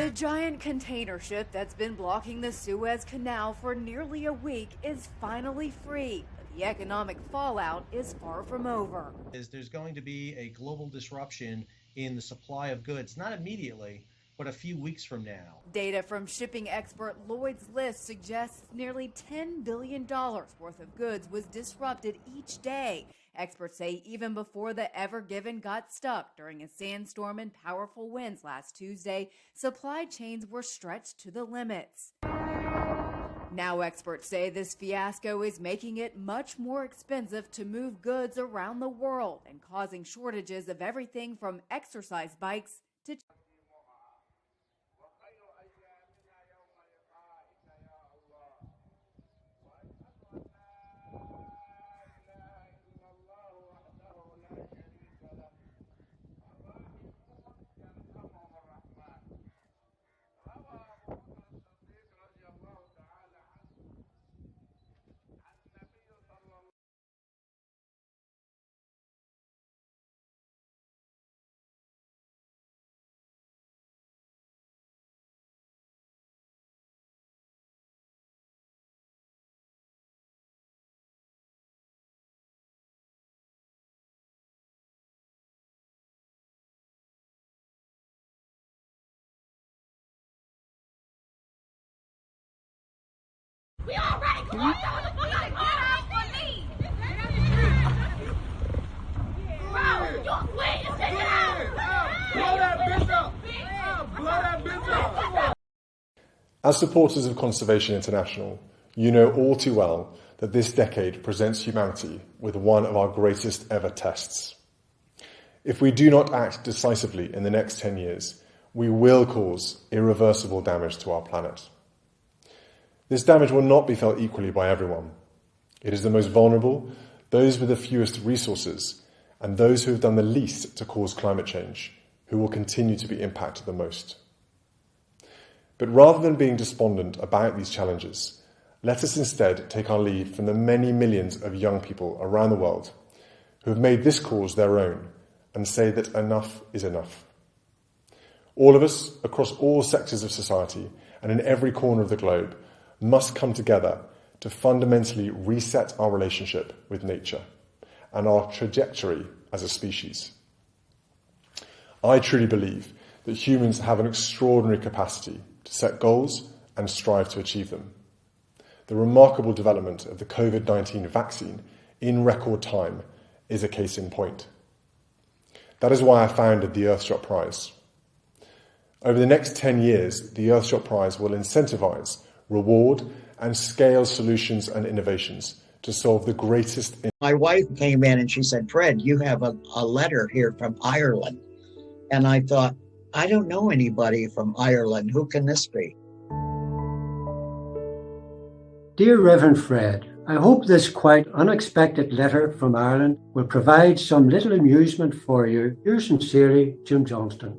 The giant container ship that's been blocking the Suez Canal for nearly a week is finally free, but the economic fallout is far from over. There's going to be a global disruption in the supply of goods, not immediately, but a few weeks from now. Data from shipping expert Lloyd's List suggests nearly $10 billion worth of goods was disrupted each day. Experts say even before the Ever Given got stuck during a sandstorm and powerful winds last Tuesday, supply chains were stretched to the limits. Now experts say this fiasco is making it much more expensive to move goods around the world and causing shortages of everything from exercise bikes to We already caught y'all. You gotta get out for me. Bro, you wait and take it out. Blow that bitch up. Blow that bitch up. As supporters of Conservation International, you know all too well that this decade presents humanity with one of our greatest ever tests. If we do not act decisively in the next 10 years, we will cause irreversible damage to our planet. This damage will not be felt equally by everyone. It is the most vulnerable, those with the fewest resources, and those who have done the least to cause climate change, who will continue to be impacted the most. But rather than being despondent about these challenges, let us instead take our lead from the many millions of young people around the world who have made this cause their own and say that enough is enough. All of us, across all sectors of society and in every corner of the globe, must come together to fundamentally reset our relationship with nature and our trajectory as a species. I truly believe that humans have an extraordinary capacity to set goals and strive to achieve them. The remarkable development of the COVID-19 vaccine in record time is a case in point. That is why I founded the Earthshot Prize. Over the next 10 years, the Earthshot Prize will incentivise, reward and scale solutions and innovations to solve the greatest... My wife came in and she said, Fred, you have a letter here from Ireland. And I thought, I don't know anybody from Ireland. Who can this be? Dear Reverend Fred, I hope this quite unexpected letter from Ireland will provide some little amusement for you. Yours sincerely, Jim Johnston.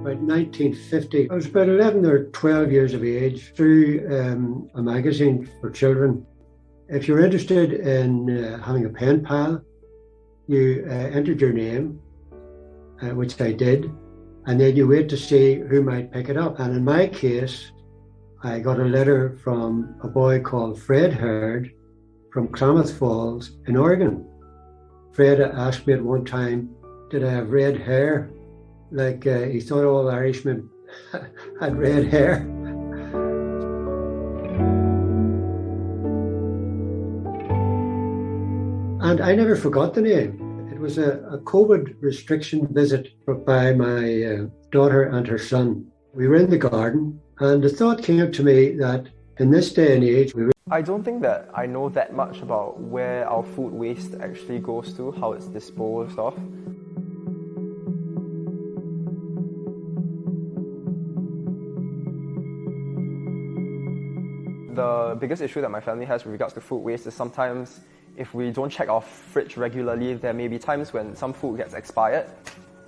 About 1950, I was about 11 or 12 years of age, through a magazine for children. If you're interested in having a pen pal, you entered your name, which I did, and then you wait to see who might pick it up. And in my case, I got a letter from a boy called Fred Hurd from Klamath Falls in Oregon. Fred asked me at one time, did I have red hair? Like he thought all Irishmen had red hair. And I never forgot the name. It was a COVID restriction visit by my daughter and her son. We were in the garden, and the thought came to me that in this day and age, I don't think that I know that much about where our food waste actually goes to, how it's disposed of. The biggest issue that my family has with regards to food waste is sometimes if we don't check our fridge regularly, there may be times when some food gets expired.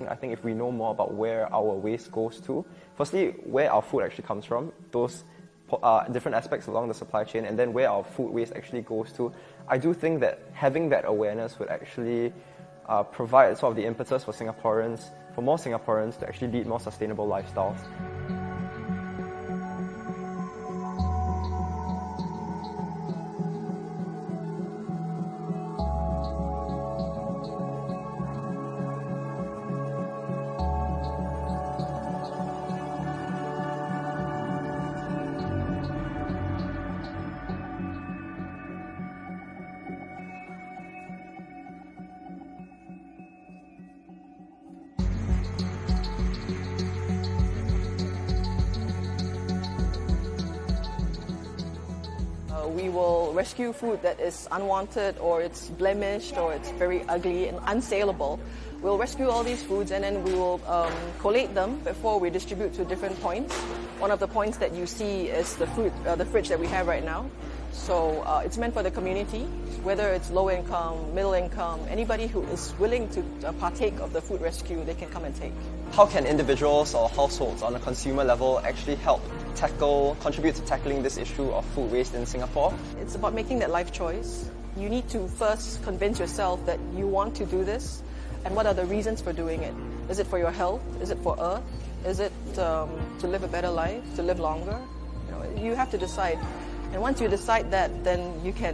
I think if we know more about where our waste goes to, firstly, where our food actually comes from, those different aspects along the supply chain, and then where our food waste actually goes to, I do think that having that awareness would actually provide sort of the impetus for more Singaporeans to actually lead more sustainable lifestyles. We will rescue food that is unwanted or it's blemished or it's very ugly and unsaleable. We'll rescue all these foods and then we will collate them before we distribute to different points. One of the points that you see is the fridge that we have right now. So it's meant for the community, whether it's low income, middle income, anybody who is willing to partake of the food rescue, they can come and take. How can individuals or households on a consumer level actually help contribute to tackling this issue of food waste in Singapore? It's about making that life choice. You need to first convince yourself that you want to do this and what are the reasons for doing it. Is it for your health? Is it for Earth? Is it to live a better life, to live longer? You have to decide. And once you decide that, then you can